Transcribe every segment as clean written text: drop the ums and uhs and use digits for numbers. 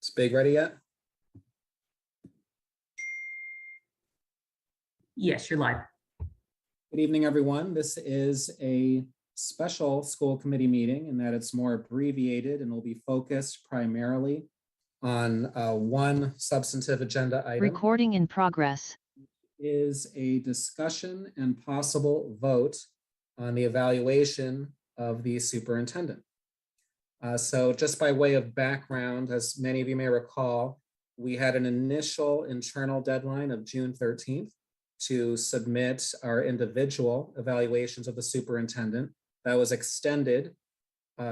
Is Big ready yet? Yes, you're live. Good evening, everyone. This is a special school committee meeting in that it's more abbreviated and will be focused primarily on one substantive agenda item. Recording in progress. Is a discussion and possible vote on the evaluation of the superintendent. So just by way of background, as many of you may recall, we had an initial internal deadline of June 13th to submit our individual evaluations of the superintendent. That was extended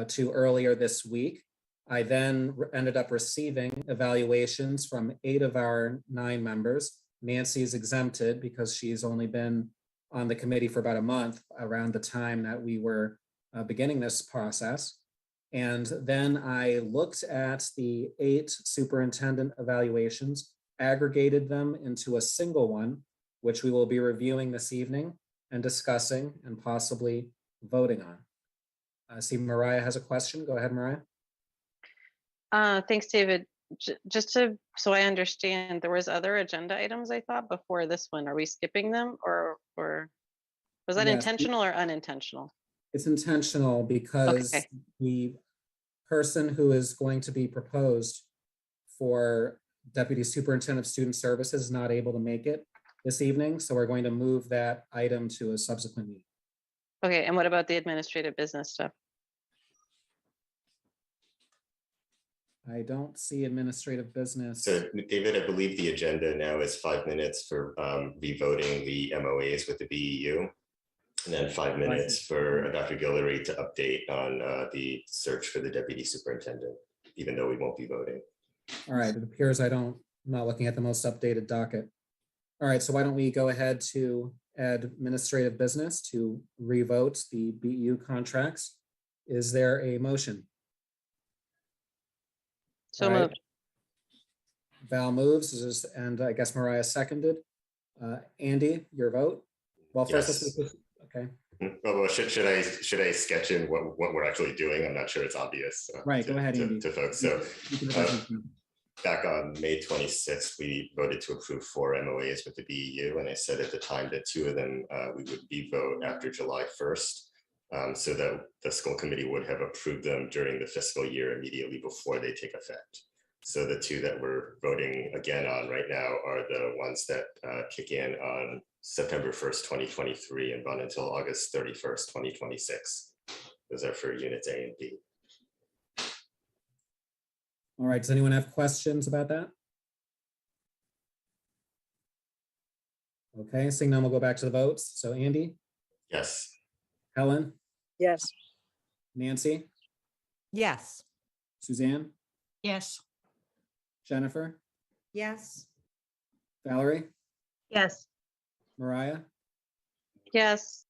to earlier this week. I then ended up receiving evaluations from 8 of our 9 members. Nancy is exempted because she's only been on the committee for about a month around the time that we were beginning this process. And then I looked at the 8 superintendent evaluations, aggregated them into a single one, which we will be reviewing this evening and discussing and possibly voting on. I see Mariah has a question. Go ahead, Mariah. Thanks, David. So I understand, there was other agenda items, I thought, before this one. Are we skipping them, or was that intentional or unintentional? It's intentional because the person who is going to be proposed for Deputy Superintendent of Student Services is not able to make it this evening, so we're going to move that item to a subsequent meeting. Okay, and what about the administrative business stuff? I don't see administrative business. So, David, I believe the agenda now is 5 minutes for revoting the MOAs with the BEU, and then 5 minutes for Dr. Guillory to update on the search for the deputy superintendent, even though we won't be voting. All right, it appears I'm not looking at the most updated docket. All right, so why don't we go ahead to administrative business to revote the BEU contracts. Is there a motion? So moved. Val moves, and I guess Mariah seconded. Andy, your vote? Well, first, Yes. Okay. Well, should I sketch in what we're actually doing? I'm not sure it's obvious. Right, go ahead, Andy. To folks. So back on May 26th, we voted to approve 4 MOAs with the BEU, and I said at the time that 2 of them we would revote after July 1st, so that the school committee would have approved them during the fiscal year immediately before they take effect. So the 2 that we're voting again on right now are the ones that kick in on September 1st, 2023 and run until August 31st, 2026. Those are for units A and B. All right, does anyone have questions about that? Okay, seeing none, we'll go back to the votes. So Andy? Yes. Helen? Yes. Nancy? Yes. Suzanne? Yes. Jennifer? Yes. Valerie? Yes. Mariah? Yes.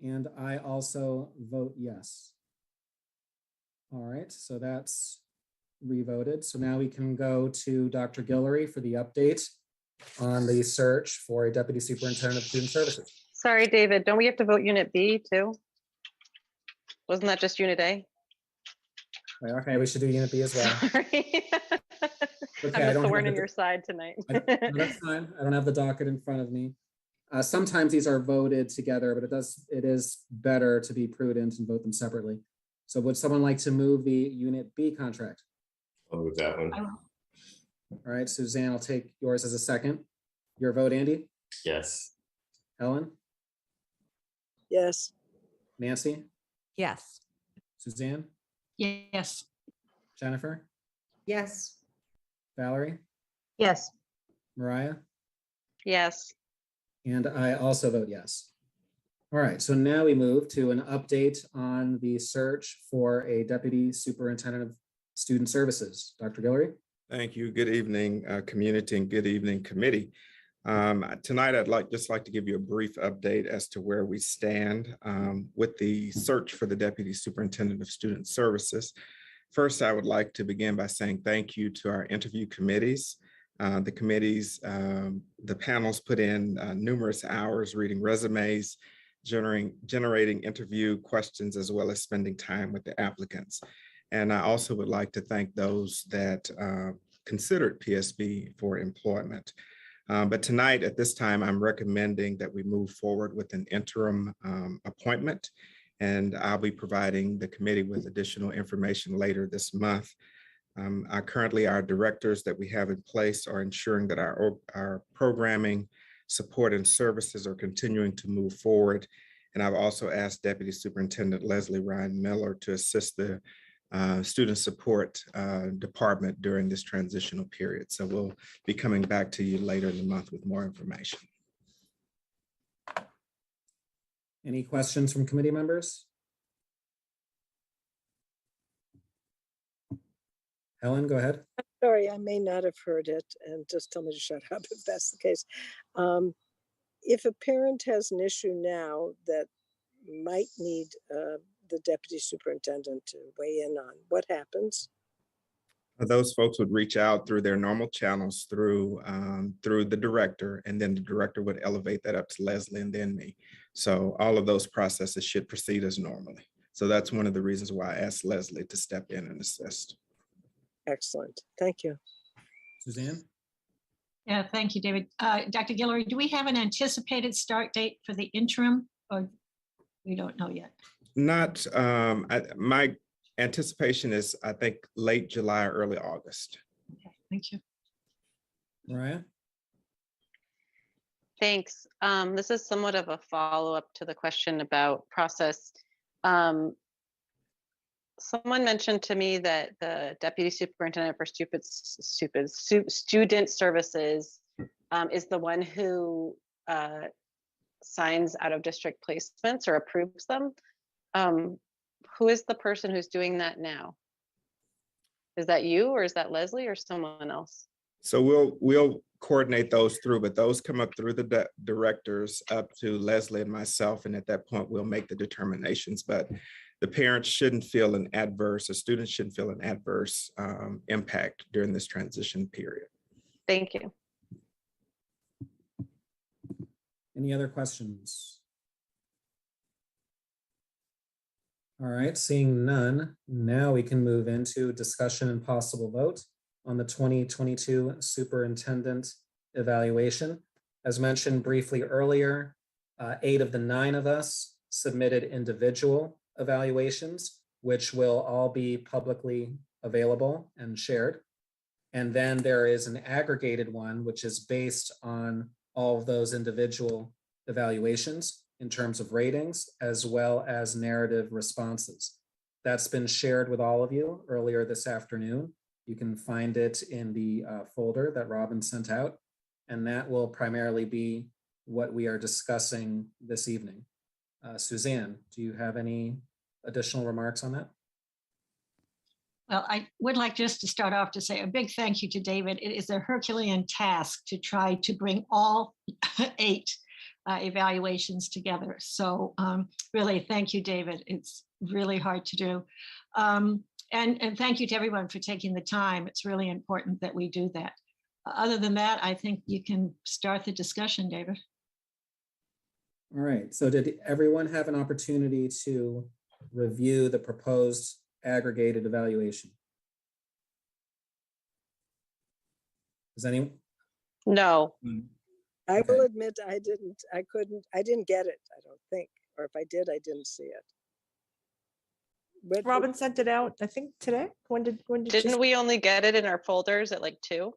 And I also vote yes. All right, so that's revoted. So now we can go to Dr. Guillory for the update on the search for a Deputy Superintendent of Student Services. Sorry, David, don't we have to vote Unit B too? Wasn't that just Unit A? Right, okay, we should do Unit B as well. Sorry. Okay, I'm the thorn in your side tonight. No, that's fine. I don't have the docket in front of me. Sometimes these are voted together, but it is better to be prudent and vote them separately. So would someone like to move the Unit B contract? I'll move that one. All right, Suzanne, I'll take yours as a second. Your vote, Andy? Yes. Helen? Yes. Nancy? Yes. Suzanne? Yes. Jennifer? Yes. Valerie? Yes. Mariah? Yes. And I also vote yes. All right, so now we move to an update on the search for a Deputy Superintendent of Student Services. Dr. Guillory? Thank you. Good evening, community, and good evening, committee. Tonight, I'd just like to give you a brief update as to where we stand with the search for the Deputy Superintendent of Student Services. First, I would like to begin by saying thank you to our interview committees. The committees, the panels put in numerous hours reading resumes, generating interview questions, as well as spending time with the applicants. And I also would like to thank those that considered PSB for employment. But tonight, at this time, I'm recommending that we move forward with an interim appointment, and I'll be providing the committee with additional information later this month. Currently, our directors that we have in place are ensuring that our programming, support, and services are continuing to move forward. And I've also asked Deputy Superintendent Leslie Ryan Miller to assist the student support department during this transitional period. So we'll be coming back to you later in the month with more information. Any questions from committee members? Helen, go ahead. Sorry, I may not have heard it, and just tell me to shut up if that's the case. If a parent has an issue now that might need the deputy superintendent to weigh in on, what happens? Those folks would reach out through their normal channels through the director, and then the director would elevate that up to Leslie and then me. So all of those processes should proceed as normally. So that's one of the reasons why I asked Leslie to step in and assist. Excellent. Thank you. Suzanne? Yeah, thank you, David. Dr. Guillory, do we have an anticipated start date for the interim, or we don't know yet? Not, my anticipation is, I think, late July, early August. Okay, thank you. Mariah? Thanks. This is somewhat of a follow-up to the question about process. Someone mentioned to me that the Deputy Superintendent for Student Services is the one who signs out-of-district placements or approves them. Who is the person who's doing that now? Is that you, or is that Leslie, or someone else? So we'll coordinate those through, but those come up through the directors up to Leslie and myself, and at that point we'll make the determinations. But the parents shouldn't feel an adverse, or students shouldn't feel an adverse impact during this transition period. Thank you. Any other questions? All right, seeing none, now we can move into discussion and possible vote on the 2022 superintendent evaluation. As mentioned briefly earlier, 8 of the 9 of us submitted individual evaluations, which will all be publicly available and shared. And then there is an aggregated one, which is based on all of those individual evaluations in terms of ratings, as well as narrative responses. That's been shared with all of you earlier this afternoon. You can find it in the folder that Robin sent out, and that will primarily be what we are discussing this evening. Suzanne, do you have any additional remarks on that? Well, I would like just to start off to say a big thank you to David. It is a Herculean task to try to bring all 8 evaluations together. So really, thank you, David. It's really hard to do. And thank you to everyone for taking the time. It's really important that we do that. Other than that, I think you can start the discussion, David. All right, so did everyone have an opportunity to review the proposed aggregated evaluation? Does anyone? No. I Okay. will admit I didn't get it, I don't think. Or if I did, I didn't see it. Robin sent it out, I think today. When did Didn't we only get it in our folders at like 2?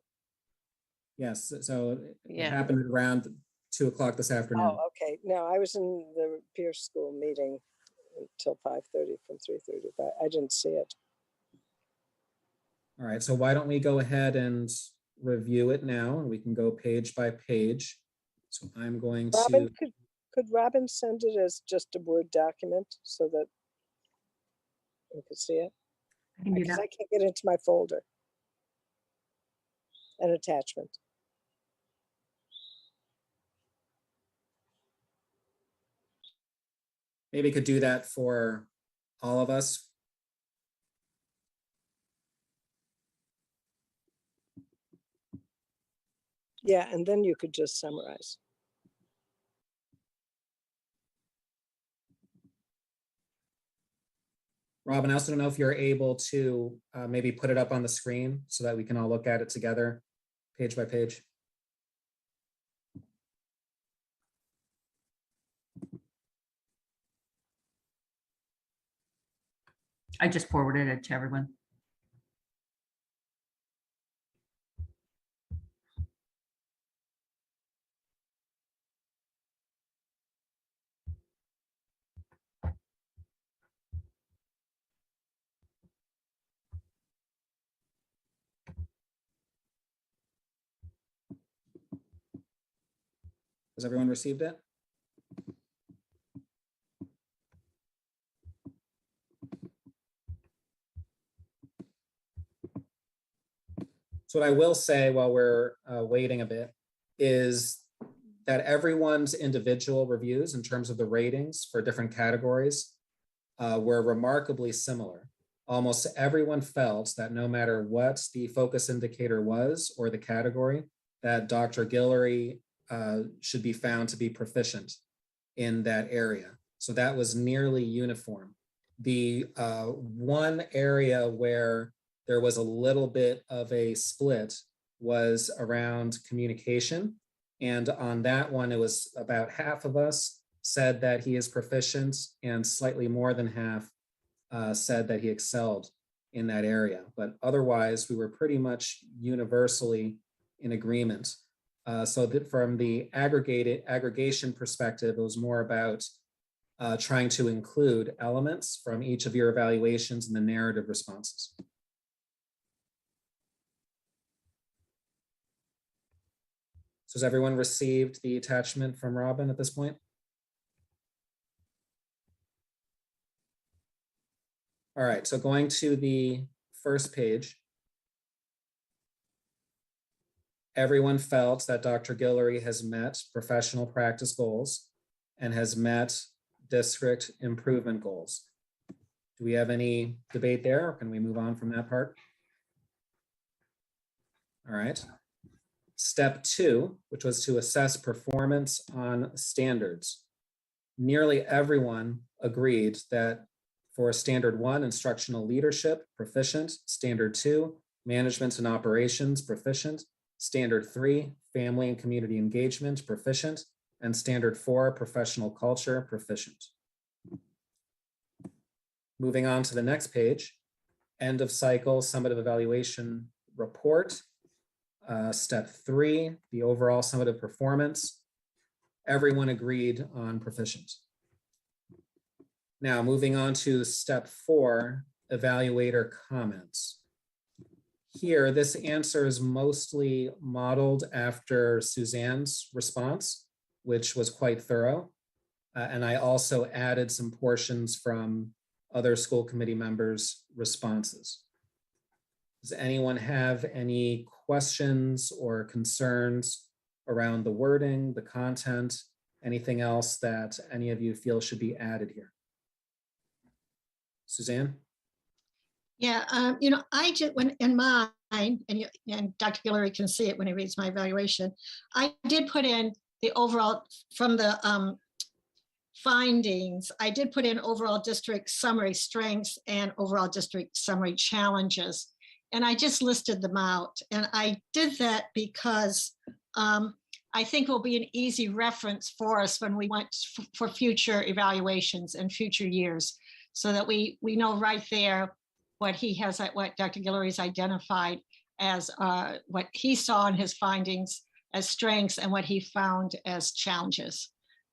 Yes, so it Yeah. happened around 2 o'clock this afternoon. Oh, okay. No, I was in the Pierce School meeting until 5:30 from 3:30, but I didn't see it. All right, so why don't we go ahead and review it now and we can go page by page. So I'm going Robin, to, could Robin send it as just a Word document so that we could see it? I can do Because that. I can't get into my folder. An attachment. maybe could do that for all of us. Yeah, and then you could just summarize. Robin, I also don't know if you're able to maybe put it up on the screen so that we can all look at it together, page by page. I just forwarded it to everyone. Has everyone received it? So what I will say while we're waiting a bit is that everyone's individual reviews in terms of the ratings for different categories were remarkably similar. Almost everyone felt that no matter what the focus indicator was or the category, that Dr. Guillory should be found to be proficient in that area. So that was nearly uniform. The one area where there was a little bit of a split was around communication. And on that one, it was about half of us said that he is proficient and slightly more than half said that he excelled in that area. But otherwise, we were pretty much universally in agreement. So that from the aggregation perspective, it was more about trying to include elements from each of your evaluations in the narrative responses. So has everyone received the attachment from Robin at this point? All right, so going to the first page, everyone felt that Dr. Guillory has met professional practice goals and has met district improvement goals. Do we have any debate there, or can we move on from that part? All right. Step 2, which was to assess performance on standards. Nearly everyone agreed that for standard 1, instructional leadership, proficient; standard 2, management and operations, proficient; standard 3, family and community engagement, proficient; and standard 4, professional culture, proficient. Moving on to the next page, end of cycle summative evaluation report. Step 3, the overall summative performance. Everyone agreed on proficient. Now moving on to step 4, evaluator comments. Here, this answer is mostly modeled after Suzanne's response, which was quite thorough. And I also added some portions from other school committee members' responses. Does anyone have any questions or concerns around the wording, the content, anything else that any of you feel should be added here? Suzanne? Yeah, I just, when in mine, and Dr. Guillory can see it when he reads my evaluation, I did put in the overall, from the findings, I did put in overall district summary strengths and overall district summary challenges. And I just listed them out. And I did that because I think it will be an easy reference for us when we went for future evaluations and future years, so that we know right there what he has, what Dr. Guillory's identified as what he saw in his findings as strengths and what he found as challenges.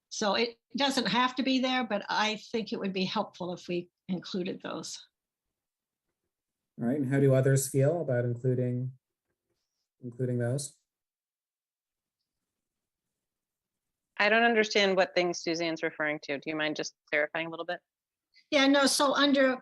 So it doesn't have to be there, but I think it would be helpful if we included those. All right, and how do others feel about including including those? I don't understand what things Suzanne's referring to. Do you mind just clarifying a little bit? Yeah, no, so under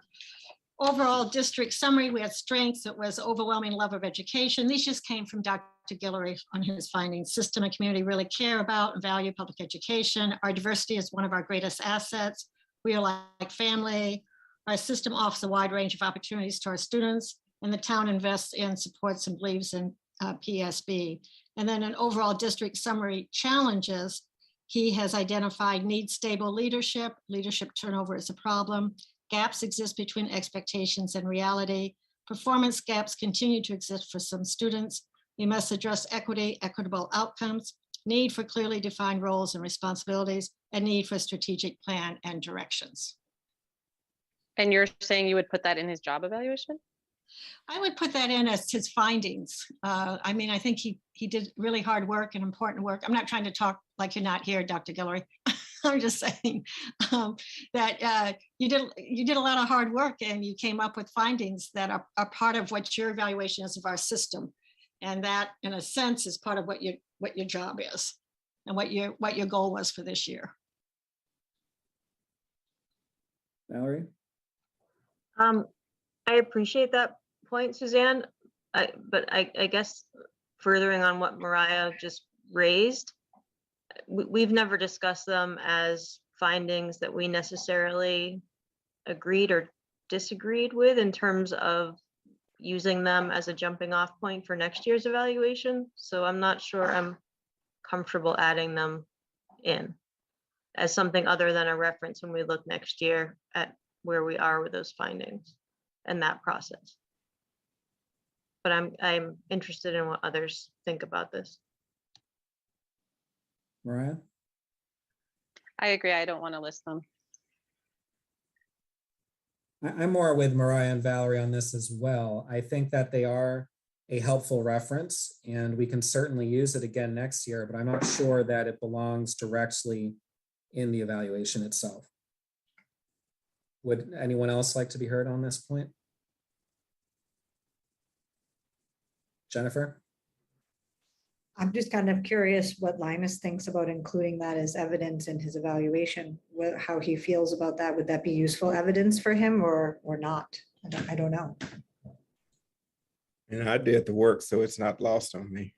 overall district summary, we had strengths. It was overwhelming love of education. These just came from Dr. Guillory on his findings. System and community really care about and value public education. Our diversity is one of our greatest assets. We are like family. Our system offers a wide range of opportunities to our students, and the town invests in, supports, and believes in PSB. And then an overall district summary challenges. He has identified need stable leadership. Leadership turnover is a problem. Gaps exist between expectations and reality. Performance gaps continue to exist for some students. We must address equity, equitable outcomes, need for clearly defined roles and responsibilities, and need for a strategic plan and directions. And you're saying you would put that in his job evaluation? I would put that in as his findings. I mean, I think he did really hard work and important work. I'm not trying to talk like you're not here, Dr. Guillory. I'm just saying that you did a lot of hard work and you came up with findings that are part of what your evaluation is of our system. And that, in a sense, is part of what your job is and what your goal was for this year. Valerie? I appreciate that point, Suzanne, but I guess furthering on what Mariah just raised, we've never discussed them as findings that we necessarily agreed or disagreed with in terms of using them as a jumping off point for next year's evaluation. So I'm not sure I'm comfortable adding them in as something other than a reference when we look next year at where we are with those findings and that process. But I'm interested in what others think about this. Mariah? I agree. I don't want to list them. I'm more with Mariah and Valerie on this as well. I think that they are a helpful reference and we can certainly use it again next year, but I'm not sure that it belongs directly in the evaluation itself. Would anyone else like to be heard on this point? Jennifer? I'm just kind of curious what Linus thinks about including that as evidence in his evaluation, how he feels about that. Would that be useful evidence for him or not? I don't know. And I did the work, so it's not lost on me.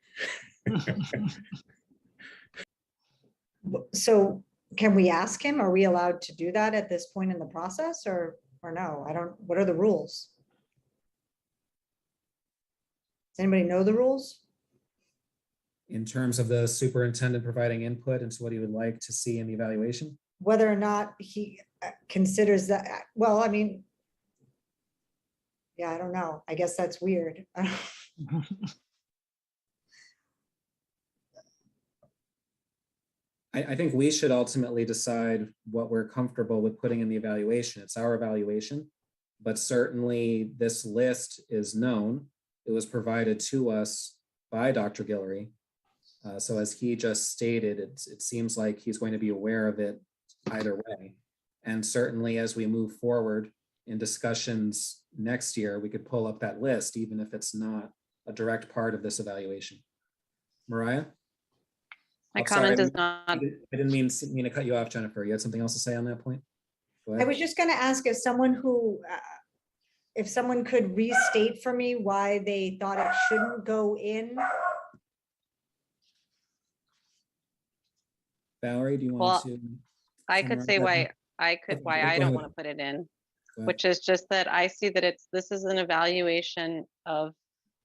So can we ask him? Are we allowed to do that at this point in the process or no? What are the rules? Does anybody know the rules? In terms of the superintendent providing input into what he would like to see in the evaluation? Whether or not he considers that, well, I mean, yeah, I don't know. I guess that's weird. I think we should ultimately decide what we're comfortable with putting in the evaluation. It's our evaluation, but certainly this list is known. It was provided to us by Dr. Guillory. So as he just stated, it seems like he's going to be aware of it either way. And certainly as we move forward in discussions next year, we could pull up that list, even if it's not a direct part of this evaluation. Mariah? My Oh, comment sorry, is not. I didn't mean to cut you off, Jennifer. You had something else to say on that point? Go I ahead. was just going to ask if someone could restate for me why they thought it shouldn't go in. Valerie, do you Well, want to? I could say summarize why that? why Okay, I go don't ahead. want to put it in, Go ahead. which is just that I see that this is an evaluation of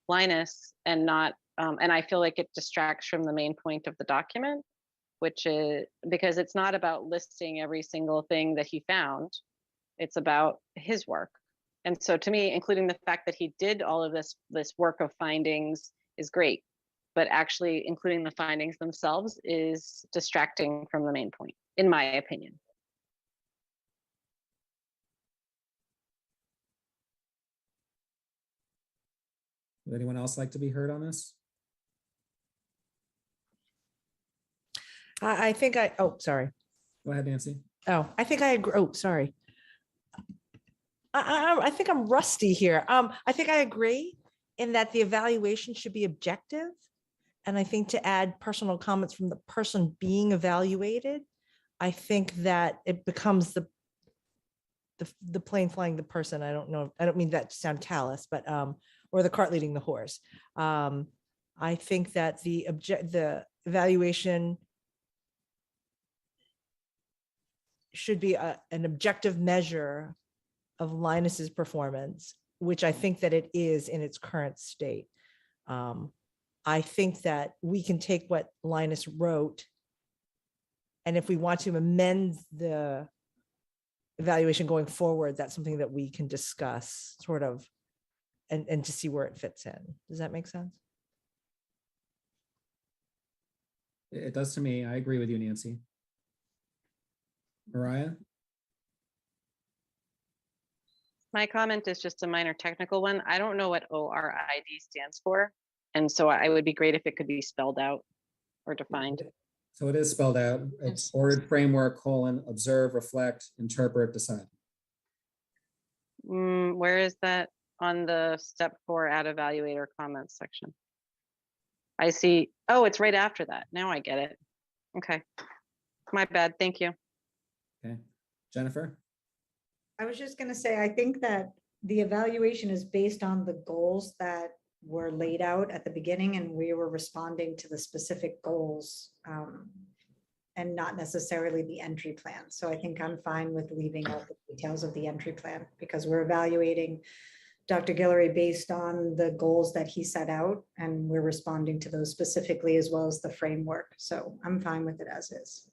Linus and not, and I feel like it distracts from the main point of the document, which is because it's not about listing every single thing that he found. It's about his work. And so to me, including the fact that he did all of this work of findings is great, but actually including the findings themselves is distracting from the main point, in my opinion. Would anyone else like to be heard on this? I think oh, sorry. Go ahead, Nancy. Oh, I think I agree. Oh, sorry. I think I'm rusty here. I think I agree in that the evaluation should be objective. And I think to add personal comments from the person being evaluated, I think that it becomes the plane flying the person. I don't know. I don't mean that to sound callous, but or the cart leading the horse. I think that the evaluation should be an objective measure of Linus's performance, which I think that it is in its current state. I think that we can take what Linus wrote, and if we want to amend the evaluation going forward, that's something that we can discuss sort of and to see where it fits in. Does that make sense? It does to me. I agree with you, Nancy. Mariah? My comment is just a minor technical one. I don't know what ORID stands for. And so I would be great if it could be spelled out or defined. So it is spelled out. It's ordered framework, observe, reflect, interpret, decide. Where is that on the step 4 add evaluator comments section? I see. Oh, it's right after that. Now I get it. Okay. My bad. Thank you. Okay. Jennifer? I was just gonna say, I think that the evaluation is based on the goals that were laid out at the beginning, and we were responding to the specific goals and not necessarily the entry plan. So I think I'm fine with leaving out the details of the entry plan because we're evaluating Dr. Guillory based on the goals that he set out, and we're responding to those specifically as well as the framework. So I'm fine with it as is.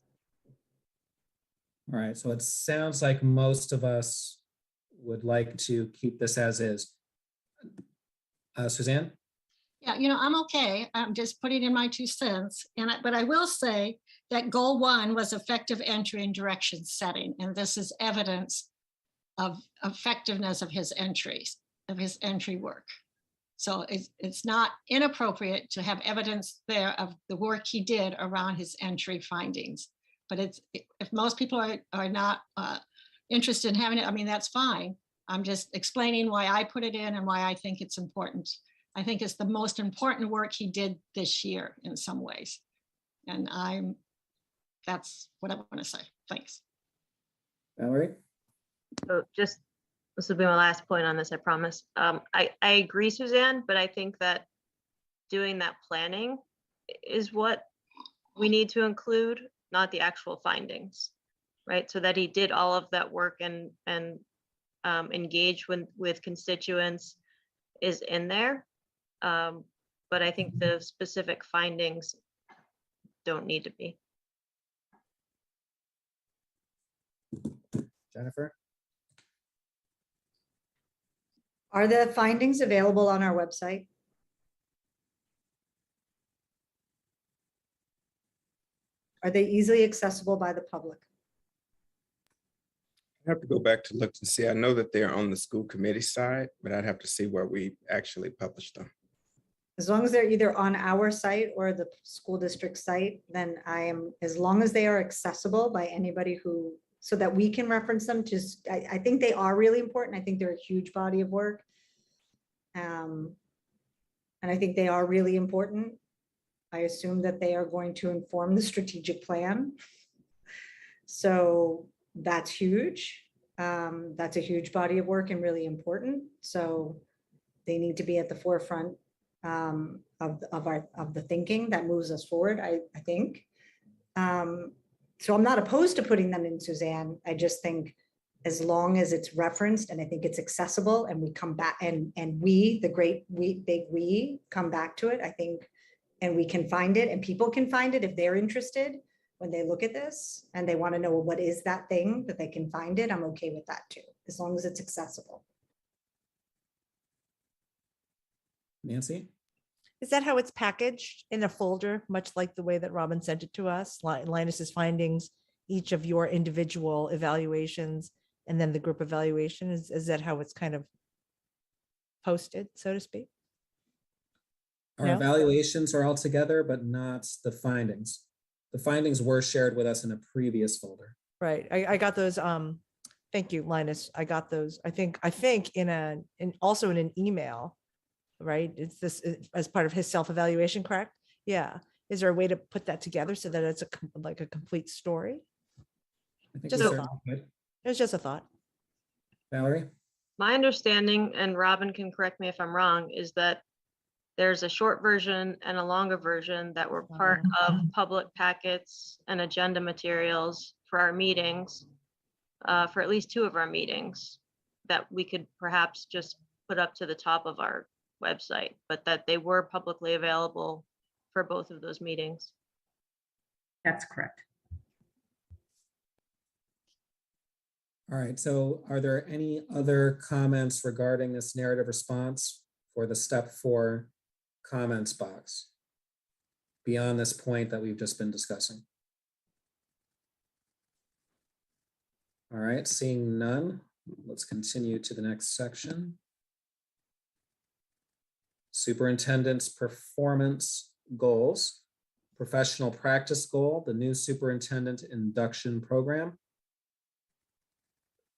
All right, so it sounds like most of us would like to keep this as is. Suzanne? Yeah, I'm okay. I'm just putting in my 2 cents. But I will say that goal 1 was effective entry and direction setting. And this is evidence of effectiveness of his entries, of his entry work. So it's not inappropriate to have evidence there of the work he did around his entry findings. But if most people are not interested in having it, I mean, that's fine. I'm just explaining why I put it in and why I think it's important. I think it's the most important work he did this year in some ways. And that's what I want to say. Thanks. Valerie? So just, this will be my last point on this, I promise. I agree, Suzanne, but I think that doing that planning is what we need to include, not the actual findings, right? So that he did all of that work and engage with constituents is in there. But I think the specific findings don't need to be. Jennifer? Are the findings available on our website? Are they easily accessible by the public? I have to go back to look to see. I know that they're on the school committee side, but I'd have to see where we actually publish them. As long as they're either on our site or the school district site, then as long as they are accessible by anybody who, so that we can reference them, I think they are really important. I think they're a huge body of work. And I think they are really important. I assume that they are going to inform the strategic plan. So that's huge. That's a huge body of work and really important. So they need to be at the forefront of the thinking that moves us forward, I think. So I'm not opposed to putting them in, Suzanne. I just think as long as it's referenced and I think it's accessible and we come back and we, the great big we, come back to it, I think, and we can find it and people can find it if they're interested when they look at this and they want to know, well, what is that thing that they can find it? I'm okay with that too, as long as it's accessible. Nancy? Is that how it's packaged in a folder, much like the way that Robin sent it to us? Linus's findings, each of your individual evaluations, and then the group evaluation? Is that how it's kind of posted, so to speak? Our No? evaluations are all together, but not the findings. The findings were shared with us in a previous folder. Right. I got those. Thank you, Linus. I got those. I think also in an email right? It's this as part of his self-evaluation, correct? Yeah. Is there a way to put that together so that it's like a complete story? I think Just we a certainly thought. could. It was just a thought. Valerie? My understanding, and Robin can correct me if I'm wrong, is that there's a short version and a longer version that were part of public packets and agenda materials for our meetings, for at least 2 of our meetings, that we could perhaps just put up to the top of our website, but that they were publicly available for both of those meetings. That's correct. All right, so are there any other comments regarding this narrative response for the step 4 comments box beyond this point that we've just been discussing? All right, seeing none, let's continue to the next section. Superintendent's performance goals, professional practice goal, the new superintendent induction program.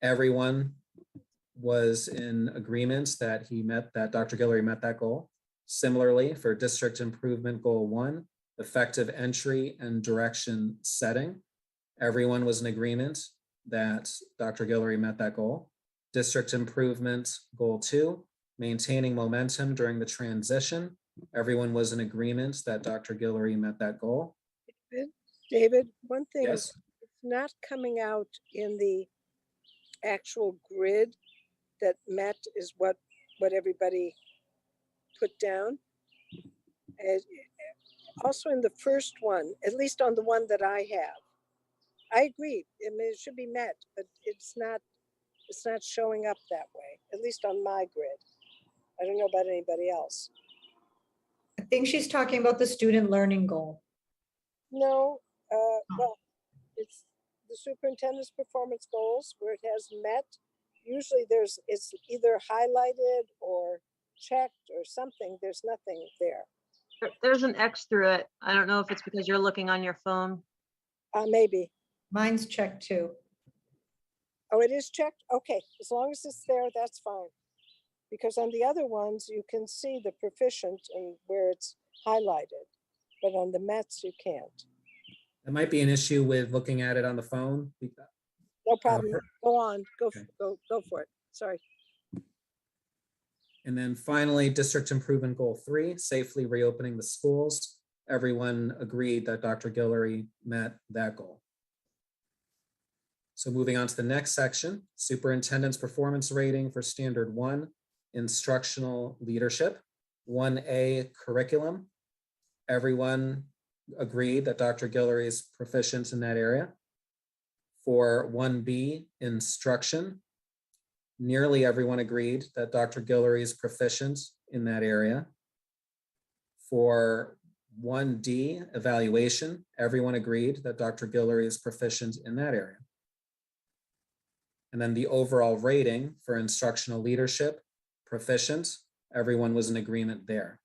Everyone was in agreement that Dr. Guillory met that goal. Similarly, for district improvement goal 1, effective entry and direction setting, everyone was in agreement that Dr. Guillory met that goal. District improvement goal 2, maintaining momentum during the transition, everyone was in agreement that Dr. Guillory met that goal. David, one thing, Yes. it's not coming out in the actual grid that met is what everybody put down. And also in the first one, at least on the one that I have, I agree. I mean, it should be met, but it's not showing up that way, at least on my grid. I don't know about anybody else. I think she's talking about the student learning goal. No, well, it's the superintendent's performance goals where it has met. Usually it's either highlighted or checked or something. There's nothing there. There's an X through it. I don't know if it's because you're looking on your phone. Maybe. Mine's checked too. Oh, it is checked? Okay, as long as it's there, that's fine. Because on the other ones, you can see the proficient and where it's highlighted, but on the METs, you can't. That might be an issue with looking at it on the phone. No problem. Go on. Okay. Go for it. Sorry. And then finally, district improvement goal 3, safely reopening the schools. Everyone agreed that Dr. Guillory met that goal. So moving on to the next section, superintendent's performance rating for standard 1, instructional leadership, 1A curriculum. Everyone agreed that Dr. Guillory is proficient in that area. For 1B instruction, nearly everyone agreed that Dr. Guillory is proficient in that area. For 1D evaluation, everyone agreed that Dr. Guillory is proficient in that area. And then the overall rating for instructional leadership, proficient, everyone was in agreement there.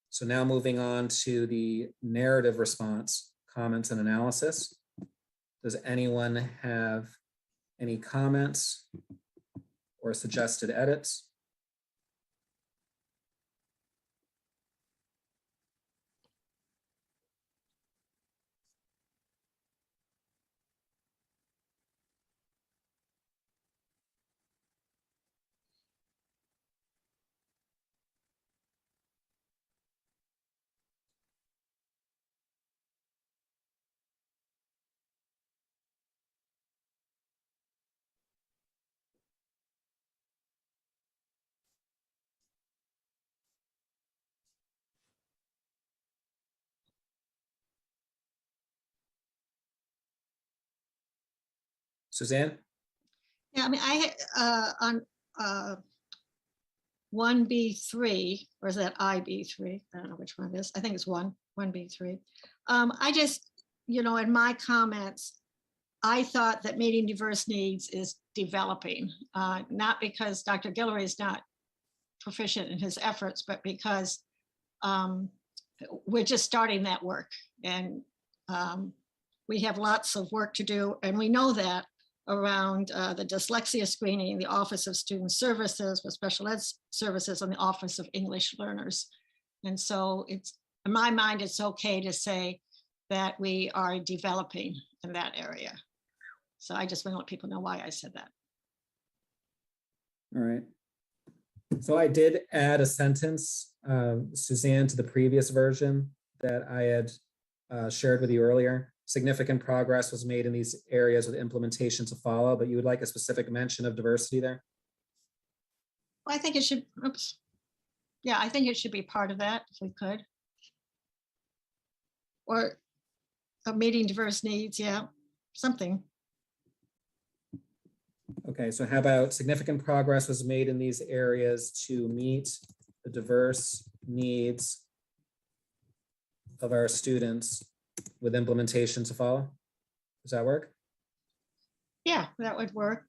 So now moving on to the narrative response, comments and analysis. Does anyone have any comments or suggested edits? Suzanne? Yeah, I mean, on 1B3, or is that IB3? I don't know which one it is. I think it's 1B3. I just, in my comments, I thought that meeting diverse needs is developing, not because Dr. Guillory is not proficient in his efforts, but because we're just starting that work, and we have lots of work to do, and we know that, around the dyslexia screening, the Office of Student Services with Special Ed Services, and the Office of English Learners. And so it's, in my mind, it's okay to say that we are developing in that area. So I just want to let people know why I said that. All right. So I did add a sentence, Suzanne, to the previous version that I had shared with you earlier. Significant progress was made in these areas with implementation to follow, but you would like a specific mention of diversity there? Well, I think it should, oops. Yeah, I think it should be part of that if we could. Or meeting diverse needs, yeah, something. Okay, so how about significant progress was made in these areas to meet the diverse needs of our students with implementation to follow? Does that work? Yeah, that would work.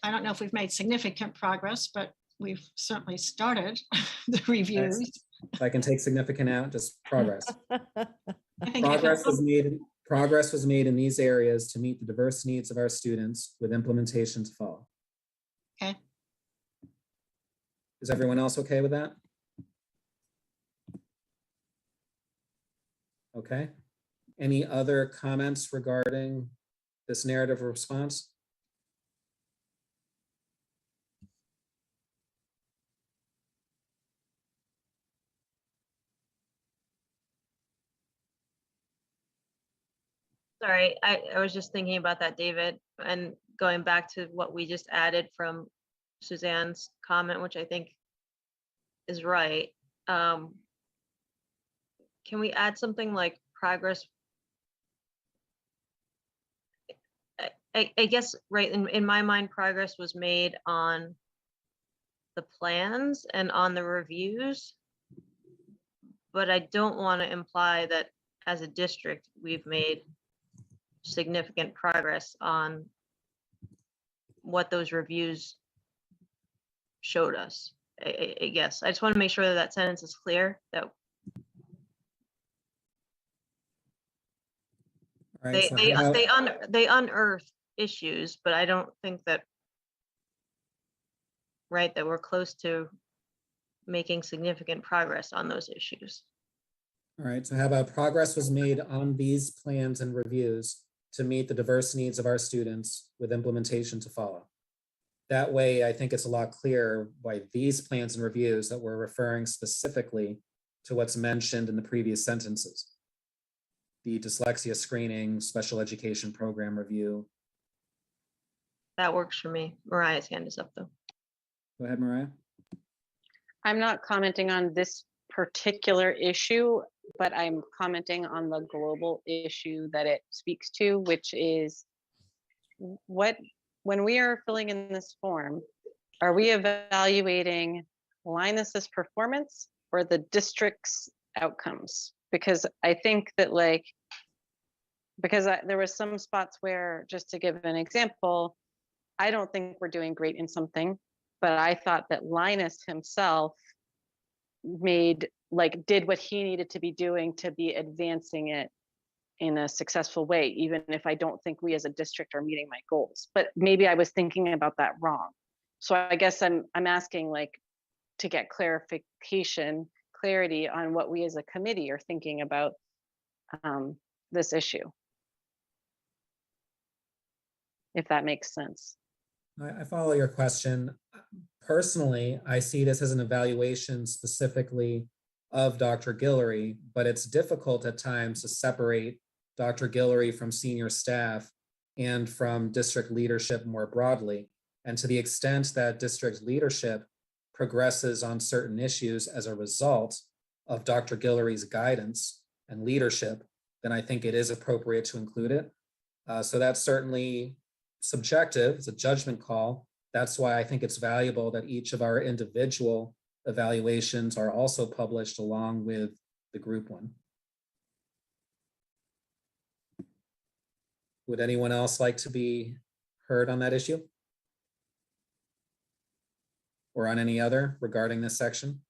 I don't know if we've made significant progress, but we've certainly started the reviews. If I can take significant out, just progress. I think Progress was made in these areas to meet the diverse needs of our students with implementation to follow. Okay. Is everyone else okay with that? Okay. Any other comments regarding this narrative response? Sorry, I was just thinking about that, David, and going back to what we just added from Suzanne's comment, which I think is right. Can we add something like progress? I guess, right, in my mind, progress was made on the plans and on the reviews, but I don't want to imply that as a district, we've made significant progress on what those reviews showed us. I guess I just want to make sure that that sentence is clear, that All right, they unearth issues, but I don't think that, right, that we're close to making significant progress on those issues. All right, so how about progress was made on these plans and reviews to meet the diverse needs of our students with implementation to follow? That way, I think it's a lot clearer by these plans and reviews that we're referring specifically to what's mentioned in the previous sentences. The dyslexia screening, special education program review. That works for me. Mariah's hand is up though. Go ahead, Mariah. I'm not commenting on this particular issue, but I'm commenting on the global issue that it speaks to, which is when we are filling in this form, are we evaluating Linus's performance or the district's outcomes? Because I think that there was some spots where, just to give an example, I don't think we're doing great in something, but I thought that Linus himself did what he needed to be doing to be advancing it in a successful way, even if I don't think we as a district are meeting my goals. But maybe I was thinking about that wrong. So I guess I'm asking to get clarity on what we as a committee are thinking about this issue, if that makes sense. I follow your question. Personally, I see this as an evaluation specifically of Dr. Guillory, but it's difficult at times to separate Dr. Guillory from senior staff and from district leadership more broadly. And to the extent that district leadership progresses on certain issues as a result of Dr. Guillory's guidance and leadership, then I think it is appropriate to include it. So that's certainly subjective. It's a judgment call. That's why I think it's valuable that each of our individual evaluations are also published along with the group one. Would anyone else like to be heard on that issue? Or on any other regarding this section?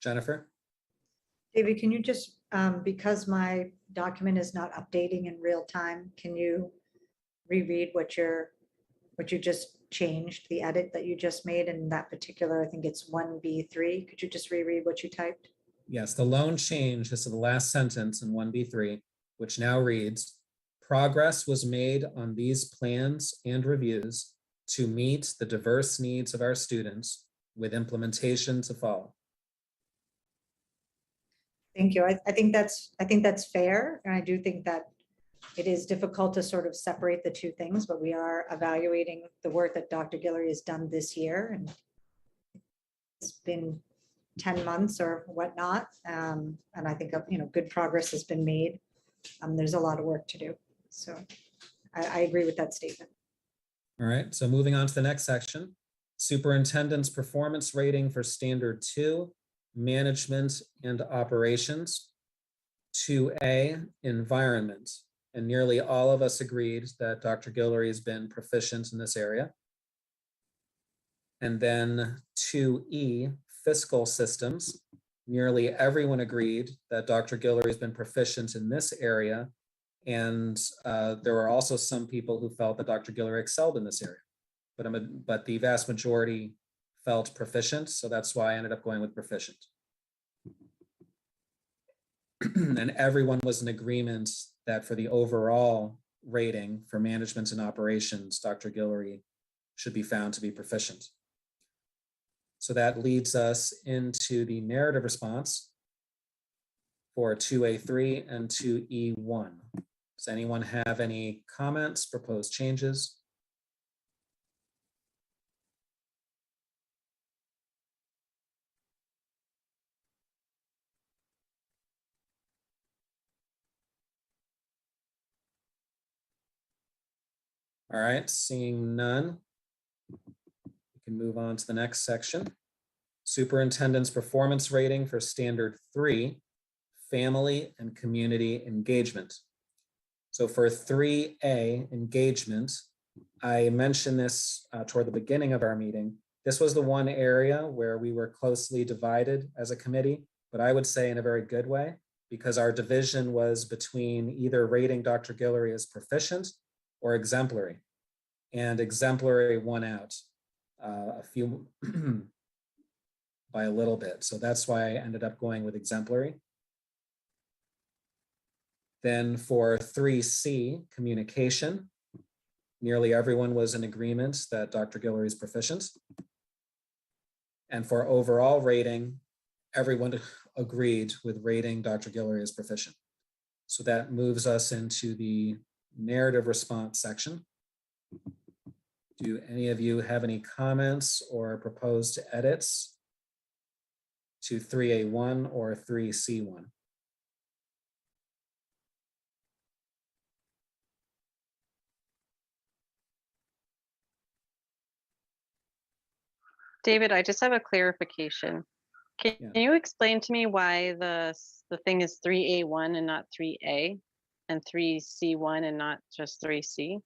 Jennifer? David, can you just, because my document is not updating in real time. Can you reread what you just changed, the edit that you just made in that particular, I think it's 1B3. Could you just reread what you typed? Yes, the lone change is to the last sentence in 1B3, which now reads, progress was made on these plans and reviews to meet the diverse needs of our students with implementation to follow. Thank you. I think that's fair. And I do think that it is difficult to sort of separate the two things, but we are evaluating the work that Dr. Guillory has done this year. And it's been 10 months or whatnot. And I think, good progress has been made. There's a lot of work to do. So I agree with that statement. All right, so moving on to the next section, superintendent's performance rating for standard 2, management and operations. 2A, environment. And nearly all of us agreed that Dr. Guillory has been proficient in this area. And then 2E, fiscal systems. Nearly everyone agreed that Dr. Guillory has been proficient in this area. And there were also some people who felt that Dr. Guillory excelled in this area. But the vast majority felt proficient, so that's why I ended up going with proficient. And everyone was in agreement that for the overall rating for management and operations, Dr. Guillory should be found to be proficient. So that leads us into the narrative response for 2A3 and 2E1. Does anyone have any comments, proposed changes? All right, seeing none, we can move on to the next section. Superintendent's performance rating for standard 3, family and community engagement. So for 3A, engagement, I mentioned this toward the beginning of our meeting. This was the one area where we were closely divided as a committee, but I would say in a very good way, because our division was between either rating Dr. Guillory as proficient or exemplary. And exemplary won out a few by a little bit. So that's why I ended up going with exemplary. Then for 3C, communication, nearly everyone was in agreement that Dr. Guillory is proficient. And for overall rating, everyone agreed with rating Dr. Guillory as proficient. So that moves us into the narrative response section. Do any of you have any comments or proposed edits to 3A1 or 3C1? David, I just have a clarification. Can you explain to me why the thing is 3A1 and not 3A and 3C1 and not just 3C?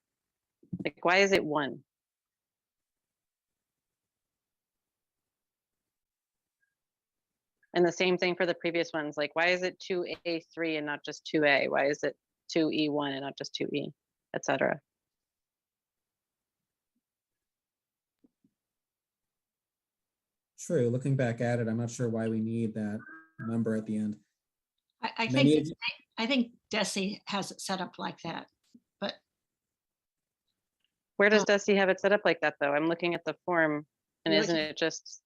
Like, why is it 1? And the same thing for the previous ones. Like, why is it 2A3 and not just 2A? Why is it 2E1 and not just 2E, etc.? True, looking back at it, I'm not sure why we need that number at the end. I think Desi has it set up like that, but. Where does Desi have it set up like that, though? I'm looking at the form, and You're isn't it just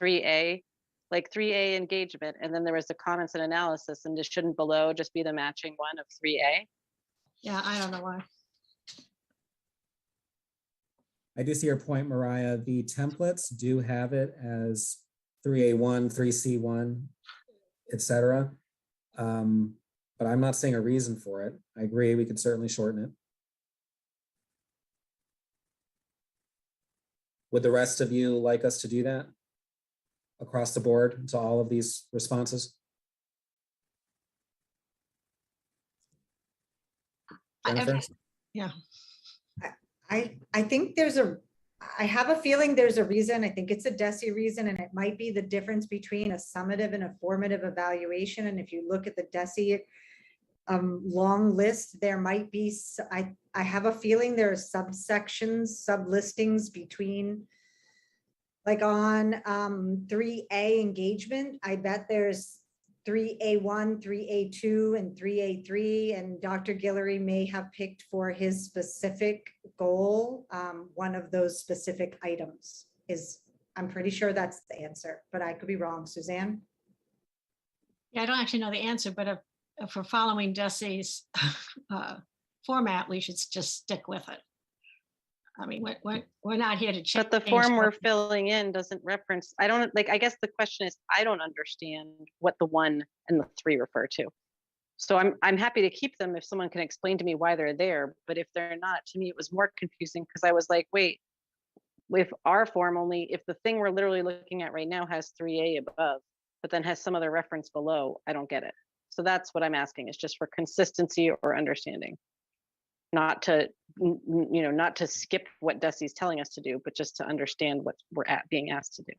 3A? Like 3A engagement, and then there was the comments and analysis, and just shouldn't below just be the matching one of 3A? Yeah, I don't know why. I do see your point, Mariah. The templates do have it as 3A1, 3C1, etc. But I'm not seeing a reason for it. I agree, we could certainly shorten it. Would the rest of you like us to do that across the board to all of these responses? Jennifer? Yeah. I think I have a feeling there's a reason. I think it's a DESE reason, and it might be the difference between a summative and a formative evaluation. And if you look at the DESE long list. There might be, I have a feeling there are subsections, sublistings between, like on 3A engagement, I bet there's 3A1, 3A2, and 3A3, and Dr. Guillory may have picked for his specific goal, one of those specific items I'm pretty sure that's the answer, but I could be wrong. Suzanne? Yeah, I don't actually know the answer, but if we're following Desi's format, we should just stick with it. I mean, we're not here to change. But the form we're filling in doesn't reference, I don't, like, I guess the question is, I don't understand what the 1 and the 3 refer to. So I'm happy to keep them if someone can explain to me why they're there, but if they're not, to me, it was more confusing because I was like, wait, if our form only, if the thing we're literally looking at right now has 3A above, but then has some other reference below, I don't get it. So that's what I'm asking. It's just for consistency or understanding. Not to, not to skip what Desi's telling us to do, but just to understand what we're being asked to do.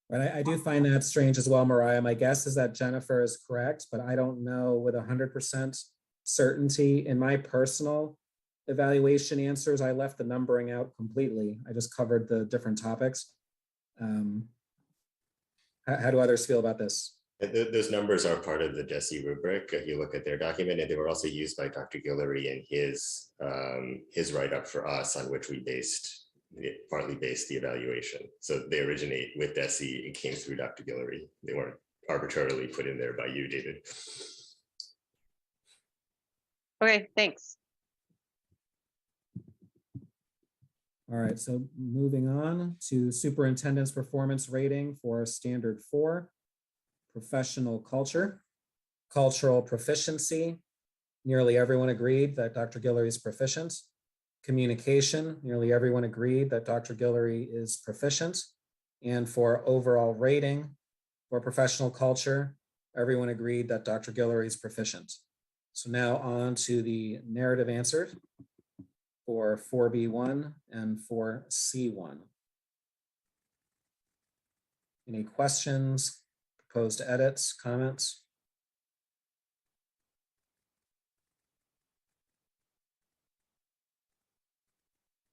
But I do find that strange as well, Mariah. My guess is that Jennifer is correct, but I don't know with 100% certainty. In my personal evaluation answers, I left the numbering out completely. I just covered the different topics. How do others feel about this? Those numbers are part of the DESI rubric. If you look at their document, and they were also used by Dr. Guillory in his write-up for us, on which we partly based the evaluation. So they originate with DESI and came through Dr. Guillory. They weren't arbitrarily put in there by you, David. Okay, thanks. All right, so moving on to superintendent's performance rating for standard 4, professional culture, cultural proficiency. Nearly everyone agreed that Dr. Guillory is proficient. Communication, nearly everyone agreed that Dr. Guillory is proficient. And for overall rating for professional culture, everyone agreed that Dr. Guillory is proficient. So now on to the narrative answered for 4B1 and 4C1. Any questions, proposed edits, comments?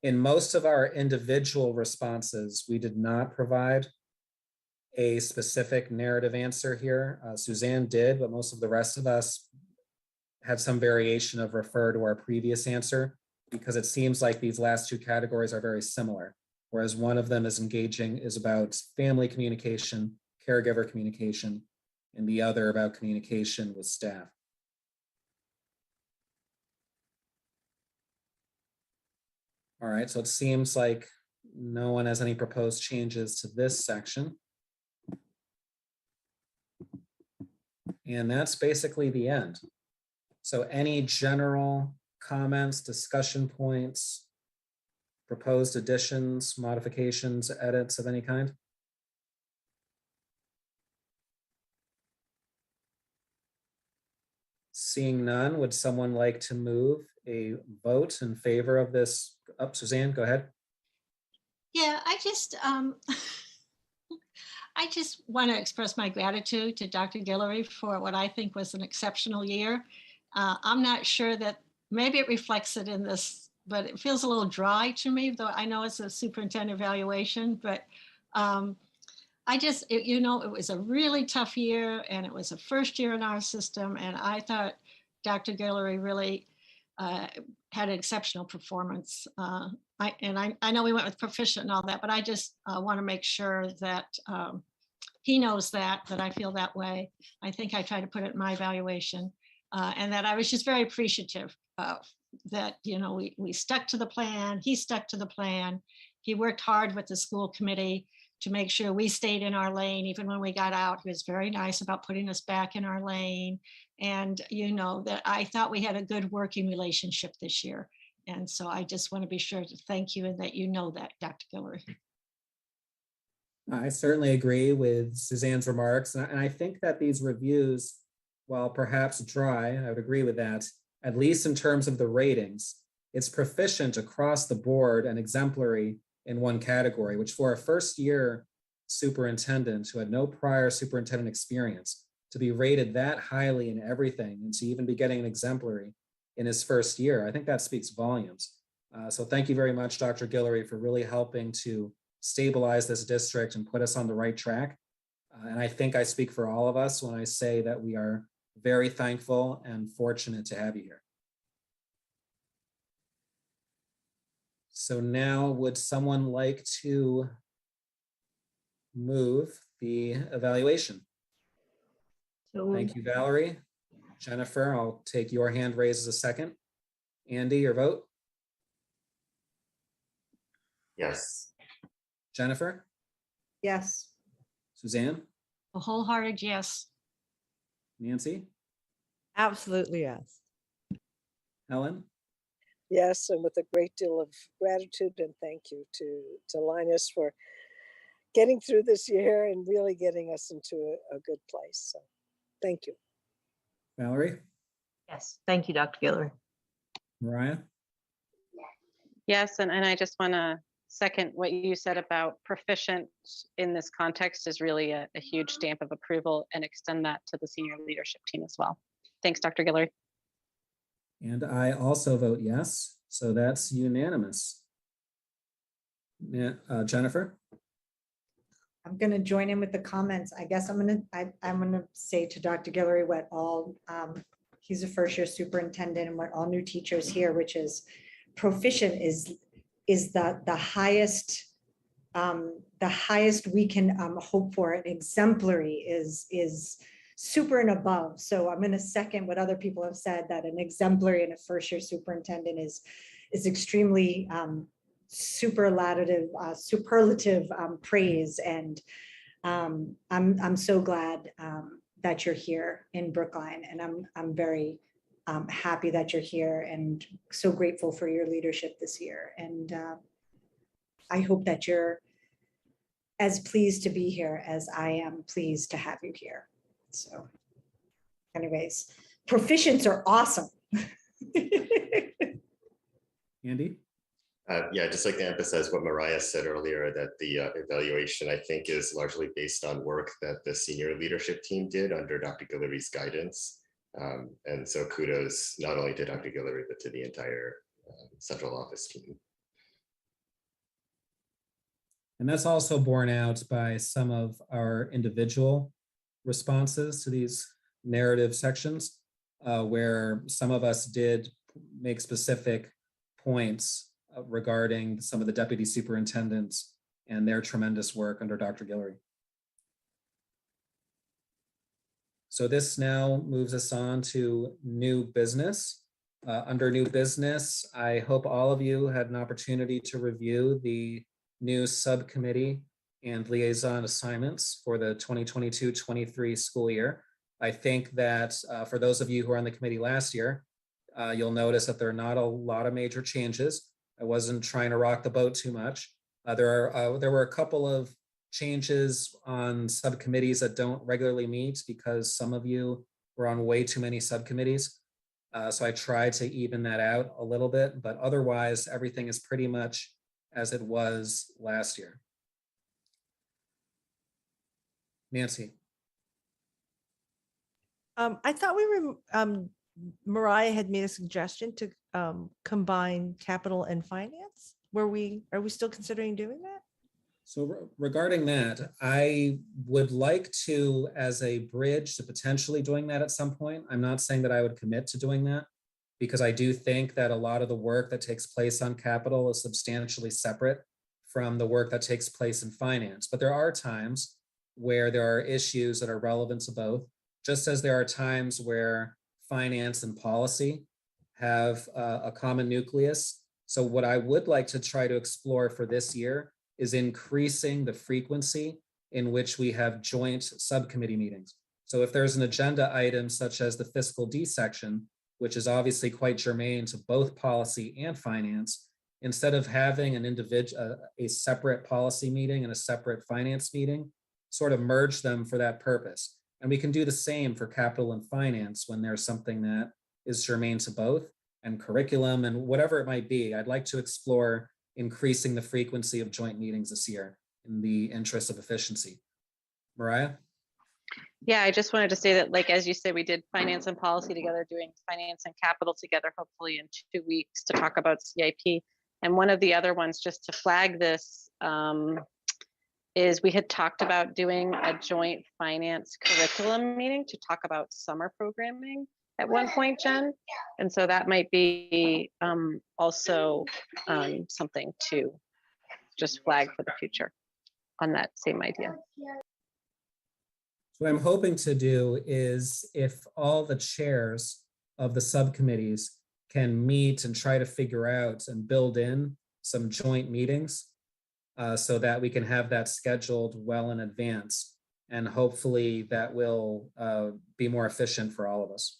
In most of our individual responses, we did not provide a specific narrative answer here. Suzanne did, but most of the rest of us had some variation of refer to our previous answer, because it seems like these last 2 categories are very similar, whereas one of them is about family communication, caregiver communication, and the other about communication with staff. All right, so it seems like no one has any proposed changes to this section. And that's basically the end. So any general comments, discussion points, proposed additions, modifications, edits of any kind? Seeing none, would someone like to move a vote in favor of this? Oh, Suzanne, go ahead. Yeah, I just want to express my gratitude to Dr. Guillory for what I think was an exceptional year. I'm not sure that maybe it reflects it in this, but it feels a little dry to me, though I know it's a superintendent evaluation, but it was a really tough year, and it was a first year in our system. And I thought Dr. Guillory really had an exceptional performance. I know we went with proficient and all that, but I just want to make sure that he knows that I feel that way. I think I tried to put it in my evaluation, and that I was just very appreciative that, we stuck to the plan. He stuck to the plan. He worked hard with the school committee to make sure we stayed in our lane. Even when we got out, he was very nice about putting us back in our lane. And, that I thought we had a good working relationship this year. And so I just want to be sure to thank you, and that that, Dr. Guillory. I certainly agree with Suzanne's remarks. And I think that these reviews, while perhaps dry, I would agree with that, at least in terms of the ratings, it's proficient across the board and exemplary in one category, which for a first year superintendent who had no prior superintendent experience to be rated that highly in everything and to even be getting an exemplary in his first year, I think that speaks volumes. So thank you very much, Dr. Guillory, for really helping to stabilize this district and put us on the right track. And I think I speak for all of us when I say that we are very thankful and fortunate to have you here. So now would someone like to move the evaluation? So Thank you, Valerie. Jennifer, I'll take your hand raised as a second. Andy, your vote? Yes. Jennifer? Yes. Suzanne? A wholehearted yes. Nancy? Absolutely, yes. Helen? Yes, and with a great deal of gratitude and thank you to Linus for getting through this year and really getting us into a good place. So thank you. Valerie? yes, thank you, Dr. Guillory. Mariah? Yes, and I just want to second what you said about proficient in this context is really a huge stamp of approval, and extend that to the senior leadership team as well. Thanks, Dr. Guillory. And I also vote yes, so that's unanimous. Jennifer? I'm going to join in with the comments. I guess I'm going to say to Dr. Guillory what all, he's a first year superintendent, and what all new teachers here, which is proficient is the highest we can hope for. An exemplary is super and above. So I'm going to second what other people have said, that an exemplary and a first year superintendent is extremely superlative praise. And I'm so glad that you're here in Brookline, and I'm very happy that you're here, and so grateful for your leadership this year. And I hope that you're as pleased to be here as I am pleased to have you here. So anyways, proficients are awesome. Andy? Yeah, I'd just like to emphasize what Mariah said earlier, that the evaluation, I think, is largely based on work that the senior leadership team did under Dr. Guillory's guidance. And so kudos not only to Dr. Guillory, but to the entire central office team. And that's also borne out by some of our individual responses to these narrative sections, where some of us did make specific points regarding some of the deputy superintendents and their tremendous work under Dr. Guillory. So this now moves us on to new business. Under new business, I hope all of you had an opportunity to review the new subcommittee and liaison assignments for the 2022-23 school year. I think that for those of you who were on the committee last year, you'll notice that there are not a lot of major changes. I wasn't trying to rock the boat too much. There were a couple of changes on subcommittees that don't regularly meet because some of you were on way too many subcommittees. So I tried to even that out a little bit, but otherwise everything is pretty much as it was last year. Nancy. I thought we were, Mariah had made a suggestion to combine capital and finance. Are we still considering doing that? So regarding that, I would like to, as a bridge to potentially doing that at some point. I'm not saying that I would commit to doing that, because I do think that a lot of the work that takes place on capital is substantially separate from the work that takes place in finance. But there are times where there are issues that are relevant to both, just as there are times where finance and policy have a common nucleus. So what I would like to try to explore for this year is increasing the frequency in which we have joint subcommittee meetings. So if there's an agenda item such as the fiscal D section, which is obviously quite germane to both policy and finance, instead of having an a separate policy meeting and a separate finance meeting, sort of merge them for that purpose. And we can do the same for capital and finance when there's something that is germane to both, and curriculum and whatever it might be. I'd like to explore increasing the frequency of joint meetings this year in the interest of efficiency. Mariah? Yeah, I just wanted to say that, like, as you said, we did finance and policy together, doing finance and capital together, hopefully in 2 weeks to talk about CIP. And one of the other ones, just to flag this, is we had talked about doing a joint finance curriculum meeting to talk about summer programming at one point, Jen. And so that might be also something to just flag for the future on that same idea. What I'm hoping to do is if all the chairs of the subcommittees can meet and try to figure out and build in some joint meetings so that we can have that scheduled well in advance. And hopefully that will be more efficient for all of us.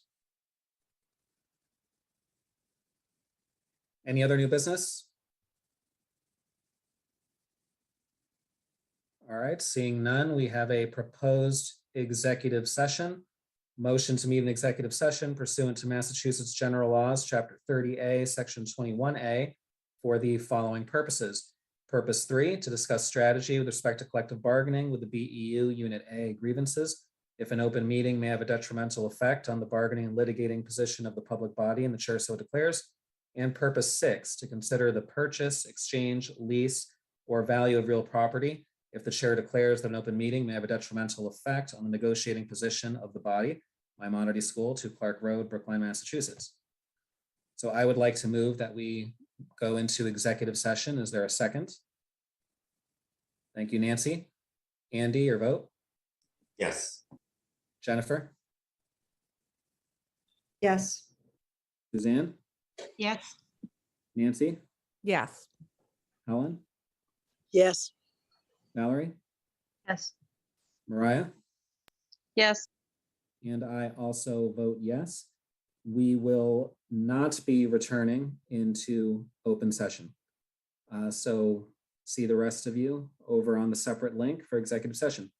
Any other new business? All right, seeing none, we have a proposed executive session. Motion to meet an executive session pursuant to Massachusetts General Laws, Chapter 30A, Section 21A, for the following purposes. Purpose 3, to discuss strategy with respect to collective bargaining with the BEU Unit A grievances. If an open meeting may have a detrimental effect on the bargaining and litigating position of the public body and the chair so declares. And purpose 6, to consider the purchase, exchange, lease, or value of real property if the chair declares that an open meeting may have a detrimental effect on the negotiating position of the body, Maimonides School, 2 Clark Road, Brookline, Massachusetts. So I would like to move that we go into executive session. Is there a second? Thank you, Nancy. Andy, your vote? Yes. Jennifer? Yes. Suzanne? Yes. Nancy? Yes. Helen? Yes. Valerie? Yes. Mariah? Yes. And I also vote yes. We will not be returning into open session. So see the rest of you over on the separate link for executive session.